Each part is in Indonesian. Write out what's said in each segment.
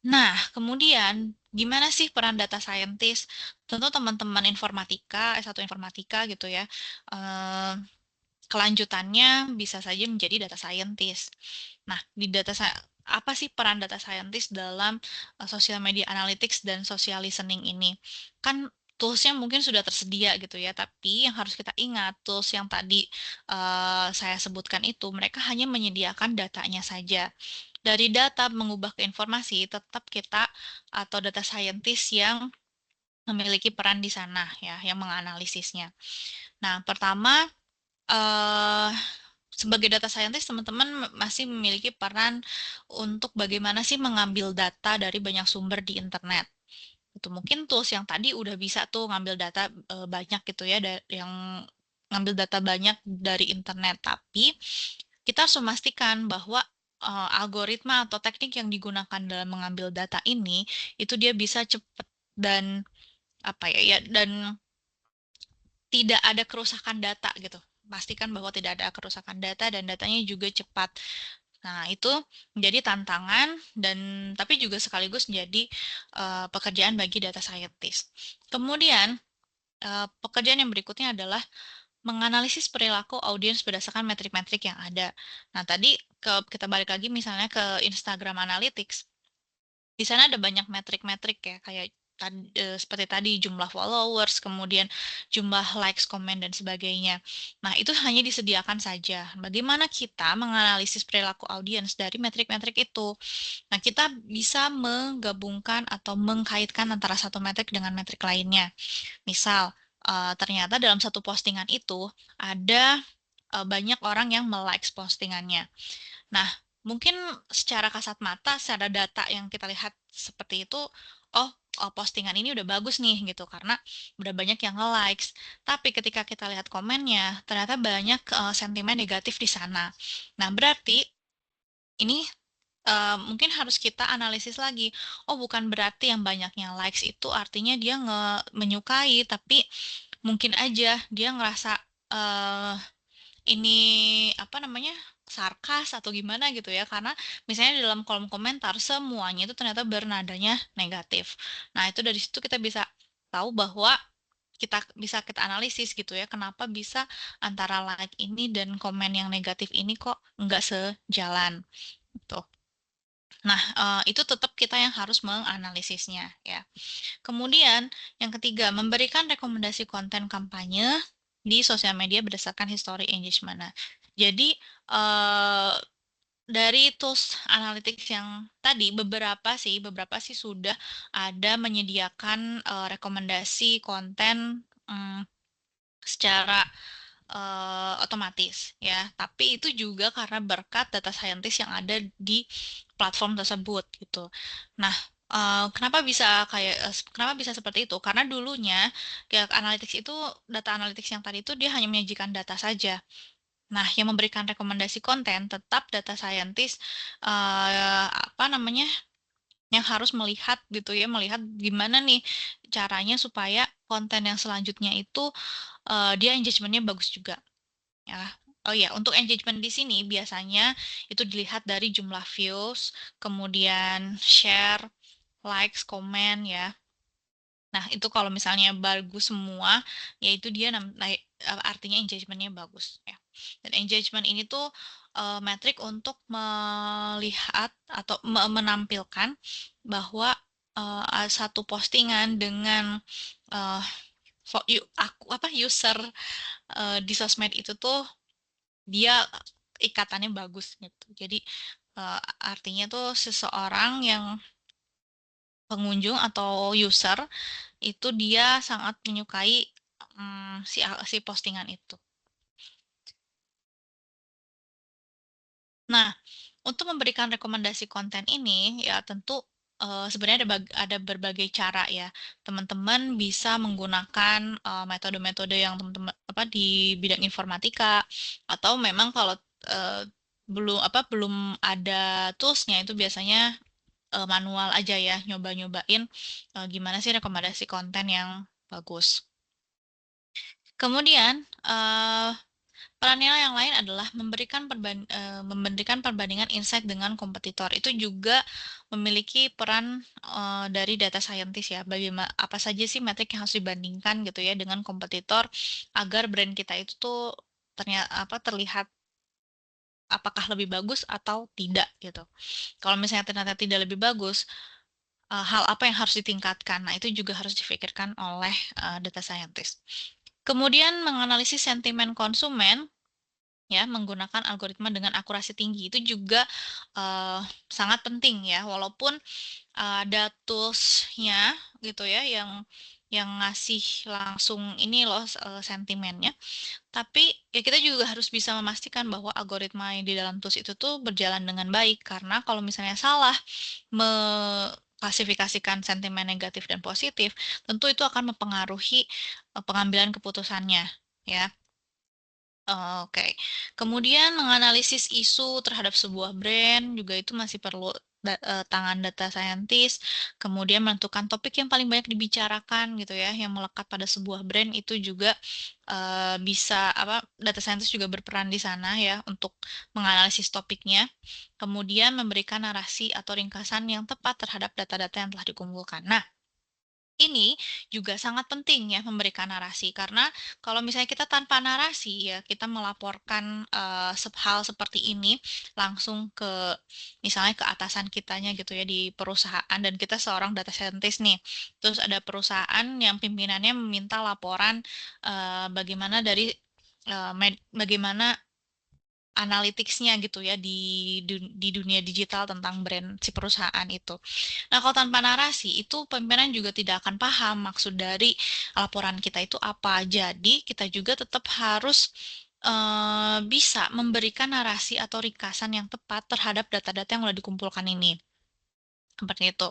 Nah, kemudian gimana sih peran data scientist? Tentu teman-teman informatika, S1 informatika gitu ya, eh, kelanjutannya bisa saja menjadi data scientist. Nah, apa sih peran data scientist dalam social media analytics dan social listening ini? Kan toolsnya mungkin sudah tersedia gitu ya, tapi yang harus kita ingat, tools yang tadi saya sebutkan itu, mereka hanya menyediakan datanya saja. Dari data mengubah ke informasi, tetap kita atau data scientist yang memiliki peran di sana ya, yang menganalisisnya. Nah, pertama, eh sebagai data scientist, teman-teman masih memiliki peran untuk bagaimana sih mengambil data dari banyak sumber di internet. Itu mungkin tools yang tadi udah bisa tuh ngambil data banyak gitu ya, yang ngambil data banyak dari internet. Tapi kita harus memastikan bahwa algoritma atau teknik yang digunakan dalam mengambil data ini itu dia bisa cepat dan apa ya, dan tidak ada kerusakan data gitu. Pastikan bahwa tidak ada kerusakan data dan datanya juga cepat. Nah, itu menjadi tantangan dan tapi juga sekaligus menjadi pekerjaan bagi data scientist. Kemudian, pekerjaan yang berikutnya adalah menganalisis perilaku audiens berdasarkan metrik-metrik yang ada. Nah, tadi kita balik lagi misalnya ke Instagram Analytics. Di sana ada banyak metrik-metrik ya, kayak seperti tadi jumlah followers, kemudian jumlah likes, komen, dan sebagainya. Nah, itu hanya disediakan saja. Bagaimana kita menganalisis perilaku audiens dari metrik-metrik itu? Nah, kita bisa menggabungkan atau mengkaitkan antara satu metrik dengan metrik lainnya. Misal, ternyata dalam satu postingan itu ada banyak orang yang melikes postingannya. Nah, mungkin secara kasat mata, secara data yang kita lihat seperti itu, oh, postingan ini udah bagus nih gitu karena udah banyak yang nge-likes. Tapi ketika kita lihat komennya, ternyata banyak sentimen negatif di sana. Nah, berarti ini mungkin harus kita analisis lagi. Oh, bukan berarti yang banyaknya likes itu artinya dia menyukai, tapi mungkin aja dia ngerasa eh, ini apa namanya sarkas atau gimana gitu ya karena misalnya di dalam kolom komentar semuanya itu ternyata bernadanya negatif. Nah, itu dari situ kita bisa tahu bahwa kita analisis gitu ya kenapa bisa antara like ini dan komen yang negatif ini kok nggak sejalan gitu. Nah, itu tetap kita yang harus menganalisisnya ya. Kemudian, yang ketiga, memberikan rekomendasi konten kampanye di sosial media berdasarkan history engagement. Nah, jadi, dari tools analytics yang tadi, beberapa sih sudah ada menyediakan rekomendasi konten secara otomatis ya. Tapi itu juga karena berkat data scientist yang ada di platform tersebut gitu. Nah, kenapa bisa seperti itu? Karena dulunya kayak analytics itu data analytics yang tadi itu dia hanya menyajikan data saja. Nah, yang memberikan rekomendasi konten tetap data scientist apa namanya yang harus melihat gitu ya, melihat gimana nih caranya supaya konten yang selanjutnya itu dia engagementnya bagus juga ya. Oh ya, untuk engagement di sini biasanya itu dilihat dari jumlah views, kemudian share, likes, komen ya. Nah, itu kalau misalnya bagus semua, yaitu dia artinya engagementnya bagus ya. Dan engagement ini tuh metrik untuk melihat atau menampilkan bahwa satu postingan dengan eh, user di sosmed itu tuh dia ikatannya bagus gitu. Jadi artinya tuh seseorang yang pengunjung atau user itu dia sangat menyukai si postingan itu. Nah, untuk memberikan rekomendasi konten ini ya tentu sebenarnya ada berbagai cara ya. Teman-teman bisa menggunakan metode-metode yang teman-teman apa di bidang informatika atau memang kalau eh, belum ada toolsnya itu biasanya manual aja ya nyoba-nyobain gimana sih rekomendasi konten yang bagus. Kemudian peran nilai yang lain adalah memberikan perbandingan insight dengan kompetitor. Itu juga memiliki peran dari data scientist ya. Bagaimana apa saja sih metrik yang harus dibandingkan gitu ya dengan kompetitor agar brand kita itu tuh terlihat apakah lebih bagus atau tidak gitu. Kalau misalnya ternyata tidak lebih bagus, hal apa yang harus ditingkatkan? Nah, itu juga harus difikirkan oleh data scientist. Kemudian menganalisis sentimen konsumen ya menggunakan algoritma dengan akurasi tinggi itu juga sangat penting ya walaupun ada tools-nya gitu ya yang ngasih langsung ini loh sentimennya tapi ya kita juga harus bisa memastikan bahwa algoritma yang di dalam tools itu tuh berjalan dengan baik karena kalau misalnya salah mengklasifikasikan sentimen negatif dan positif tentu itu akan mempengaruhi pengambilan keputusannya ya. Oke. Kemudian menganalisis isu terhadap sebuah brand juga itu masih perlu tangan data scientist. Kemudian menentukan topik yang paling banyak dibicarakan gitu ya, yang melekat pada sebuah brand itu juga bisa apa data scientist juga berperan di sana ya untuk menganalisis topiknya. Kemudian memberikan narasi atau ringkasan yang tepat terhadap data-data yang telah dikumpulkan. Nah, ini juga sangat penting ya memberikan narasi karena kalau misalnya kita tanpa narasi ya kita melaporkan hal seperti ini langsung ke misalnya ke atasan kitanya gitu ya di perusahaan dan kita seorang data scientist nih terus ada perusahaan yang pimpinannya meminta laporan bagaimana dari bagaimana analytics-nya gitu ya di dunia digital tentang brand si perusahaan itu. Nah, kalau tanpa narasi itu pimpinan juga tidak akan paham maksud dari laporan kita itu apa. Jadi, kita juga tetap harus bisa memberikan narasi atau ringkasan yang tepat terhadap data-data yang sudah dikumpulkan ini. Seperti itu.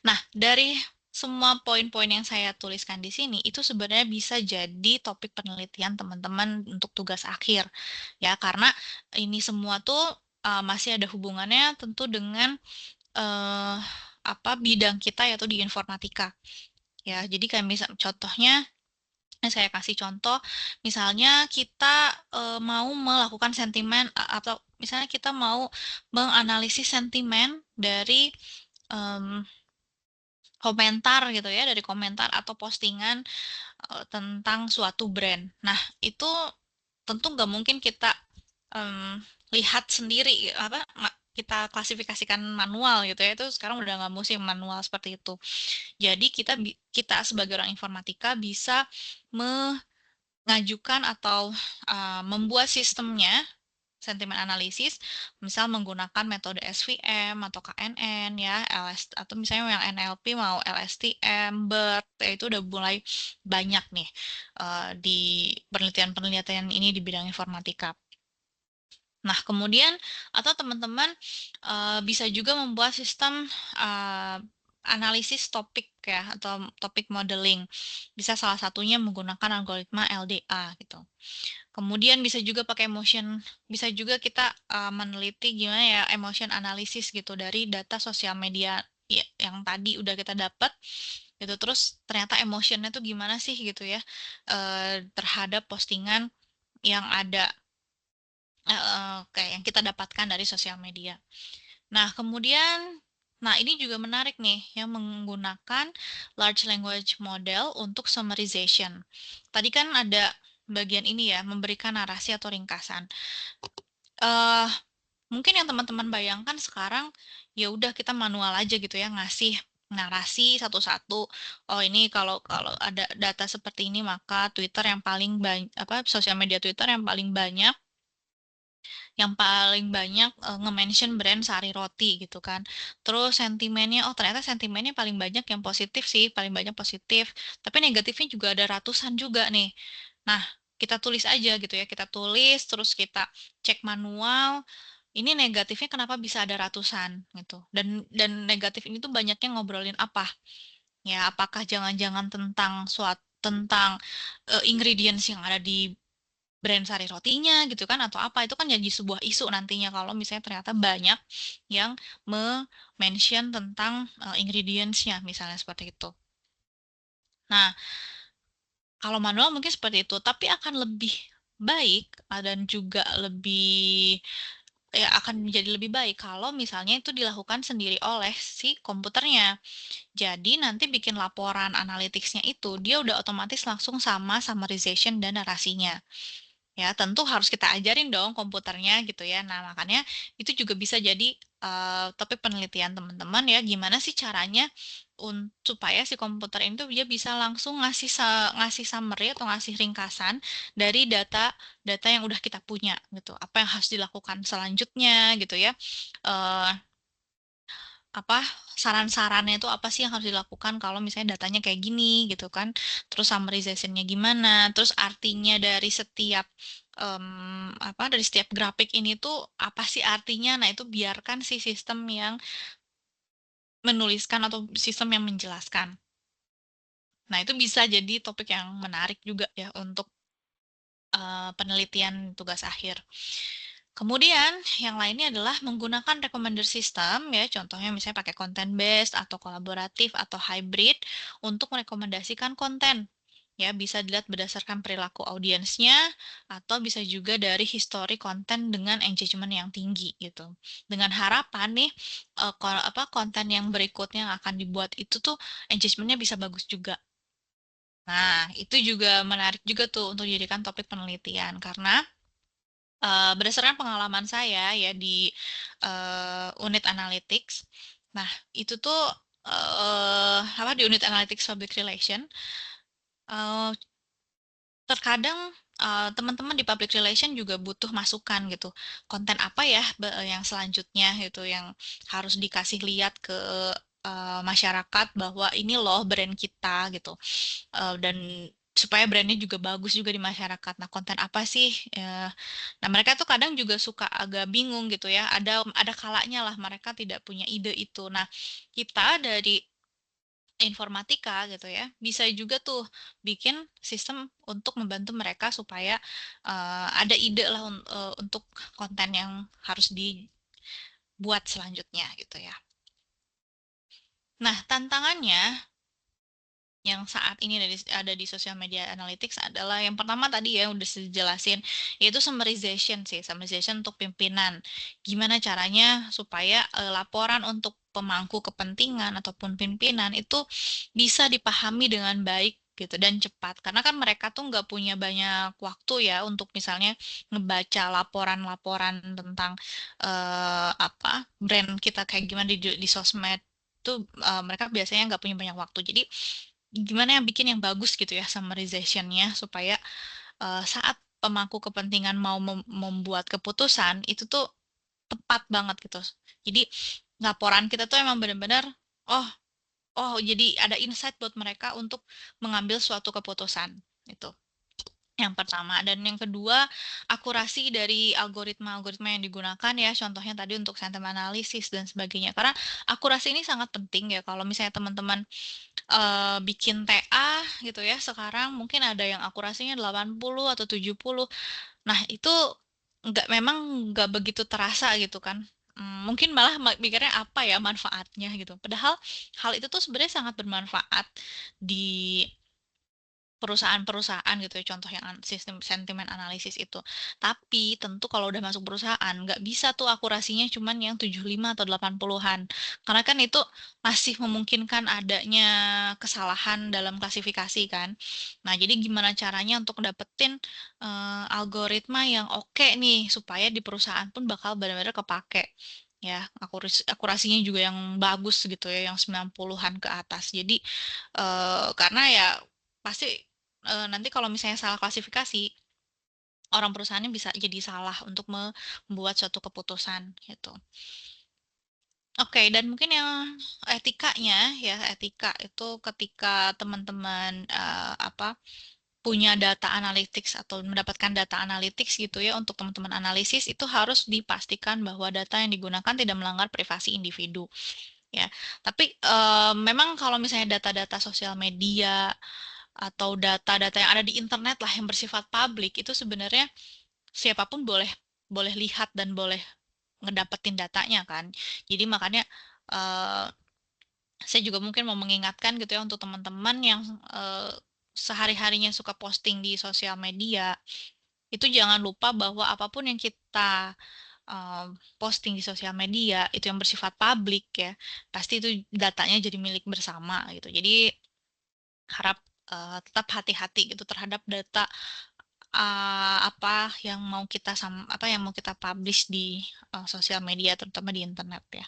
Nah, dari semua poin-poin yang saya tuliskan di sini itu sebenarnya bisa jadi topik penelitian teman-teman untuk tugas akhir. Ya, karena ini semua tuh masih ada hubungannya tentu dengan eh apa bidang kita yaitu di informatika. Ya, jadi kayak misal contohnya saya kasih contoh, misalnya kita mau melakukan sentimen atau misalnya kita mau menganalisis sentimen dari em, komentar gitu ya, dari komentar atau postingan tentang suatu brand. Nah, itu tentu nggak mungkin kita em, lihat sendiri apa kita klasifikasikan manual gitu ya itu sekarang udah nggak musim manual seperti itu jadi kita sebagai orang informatika bisa mengajukan atau membuat sistemnya sentimen analisis, misal menggunakan metode SVM atau KNN ya, LS atau misalnya yang NLP mau LSTM, BERT, ya itu udah mulai banyak nih di penelitian-penelitian ini di bidang informatika. Nah, kemudian atau teman-teman bisa juga membuat sistem analisis topik ya atau topik modeling. Bisa salah satunya menggunakan algoritma LDA gitu. Kemudian bisa juga pakai emotion, bisa juga kita meneliti gimana ya emotion analysis gitu dari data sosial media ya, yang tadi udah kita dapat gitu. Terus ternyata emotionnya tuh gimana sih gitu ya terhadap postingan yang ada kayak yang kita dapatkan dari sosial media. Nah, kemudian nah ini juga menarik nih yang menggunakan large language model untuk summarization. Tadi kan ada bagian ini ya, memberikan narasi atau ringkasan. eh Mungkin yang teman-teman bayangkan sekarang ya udah kita manual aja gitu ya ngasih narasi satu-satu. Oh ini kalau kalau ada data seperti ini maka Twitter yang paling banyak apa sosial media Twitter yang paling banyak nge-mention brand Sari Roti gitu kan. Terus sentimennya, oh ternyata sentimennya paling banyak yang positif sih, paling banyak positif. Tapi negatifnya juga ada ratusan juga nih. Nah, kita tulis aja gitu ya, kita tulis, terus kita cek manual. Ini negatifnya kenapa bisa ada ratusan gitu. Dan negatif ini tuh banyaknya ngobrolin apa? Ya, apakah jangan-jangan tentang ingredients yang ada di brand sari rotinya gitu kan atau apa itu kan jadi sebuah isu nantinya kalau misalnya ternyata banyak yang mention tentang ingredients-nya misalnya seperti itu. Nah, kalau manual mungkin seperti itu, tapi akan lebih baik dan juga lebih ya akan menjadi lebih baik kalau misalnya itu dilakukan sendiri oleh si komputernya. Jadi nanti bikin laporan analytics-nya itu dia udah otomatis langsung sama summarization dan narasinya. Ya, tentu harus kita ajarin dong komputernya gitu ya. Nah, makanya itu juga bisa jadi topik penelitian teman-teman ya, gimana sih caranya supaya si komputer itu dia bisa langsung ngasih summary atau ngasih ringkasan dari data yang udah kita punya gitu. Apa yang harus dilakukan selanjutnya gitu ya. Eh, apa saran-sarannya itu apa sih yang harus dilakukan kalau misalnya datanya kayak gini gitu kan, terus summarization-nya gimana, terus artinya dari setiap dari setiap grafik ini tuh apa sih artinya. Nah, itu biarkan si sistem yang menuliskan atau sistem yang menjelaskan. Nah, itu bisa jadi topik yang menarik juga ya untuk penelitian tugas akhir. Kemudian, yang lainnya adalah menggunakan recommender system ya, contohnya misalnya pakai content based atau kolaboratif atau hybrid untuk merekomendasikan konten. Ya, bisa dilihat berdasarkan perilaku audiensnya atau bisa juga dari histori konten dengan engagement yang tinggi gitu. Dengan harapan nih konten yang berikutnya yang akan dibuat itu tuh engagementnya bisa bagus juga. Nah, itu juga menarik juga tuh untuk dijadikan topik penelitian karena berdasarkan pengalaman saya ya di unit analytics. Nah, itu tuh di unit analytics public relation, eh, terkadang teman-teman di public relation juga butuh masukan gitu. Konten apa ya yang selanjutnya gitu yang harus dikasih lihat ke masyarakat bahwa ini loh brand kita gitu. Dan supaya brandnya juga bagus juga di masyarakat. Nah, konten apa sih? Nah, mereka tuh kadang juga suka agak bingung gitu ya. Ada kalanya lah mereka tidak punya ide itu. Nah, kita dari informatika gitu ya, bisa juga tuh bikin sistem untuk membantu mereka supaya ada ide lah untuk konten yang harus dibuat selanjutnya gitu ya. Nah, tantangannya yang saat ini ada di social media analytics adalah yang pertama tadi ya udah dijelasin, yaitu summarization untuk pimpinan. Gimana caranya supaya laporan untuk pemangku kepentingan ataupun pimpinan itu bisa dipahami dengan baik gitu dan cepat, karena kan mereka tuh nggak punya banyak waktu ya untuk misalnya ngebaca laporan-laporan tentang brand kita kayak gimana di sosmed tuh. Mereka biasanya nggak punya banyak waktu, jadi gimana yang bikin yang bagus gitu ya summarization-nya supaya saat pemangku kepentingan mau membuat keputusan itu tuh tepat banget gitu. Jadi laporan kita tuh emang benar-benar oh jadi ada insight buat mereka untuk mengambil suatu keputusan itu. Yang pertama, dan yang kedua, akurasi dari algoritma-algoritma yang digunakan ya, contohnya tadi untuk sentiment analysis dan sebagainya. Karena akurasi ini sangat penting ya, kalau misalnya teman-teman bikin TA gitu ya, sekarang mungkin ada yang akurasinya 80 atau 70. Nah, itu memang nggak begitu terasa gitu kan. Mungkin malah mikirnya apa ya manfaatnya gitu. Padahal hal itu tuh sebenarnya sangat bermanfaat di perusahaan-perusahaan gitu ya, contoh yang sistem sentimen analisis itu. Tapi tentu kalau udah masuk perusahaan nggak bisa tuh akurasinya cuman yang 75 atau 80-an. Karena kan itu masih memungkinkan adanya kesalahan dalam klasifikasi kan. Nah, jadi gimana caranya untuk dapetin algoritma yang oke nih supaya di perusahaan pun bakal benar-benar kepake. Ya, akurasinya juga yang bagus gitu ya, yang 90-an ke atas. Jadi karena ya pasti nanti kalau misalnya salah klasifikasi, orang perusahaannya bisa jadi salah untuk membuat suatu keputusan gitu. Oke, dan mungkin yang etikanya ya, etika itu ketika teman-teman punya data analytics atau mendapatkan data analytics gitu ya untuk teman-teman analisis, itu harus dipastikan bahwa data yang digunakan tidak melanggar privasi individu ya. Tapi memang kalau misalnya data-data sosial media atau data-data yang ada di internet lah yang bersifat publik itu sebenarnya siapapun boleh boleh lihat dan boleh ngedapetin datanya kan. Jadi makanya eh, saya juga mungkin mau mengingatkan gitu ya untuk teman-teman yang sehari-harinya suka posting di sosial media, itu jangan lupa bahwa apapun yang kita posting di sosial media, itu yang bersifat publik ya, pasti itu datanya jadi milik bersama gitu. Jadi harap, tetap hati-hati gitu terhadap data, apa yang mau kita publish di, sosial media terutama di internet ya.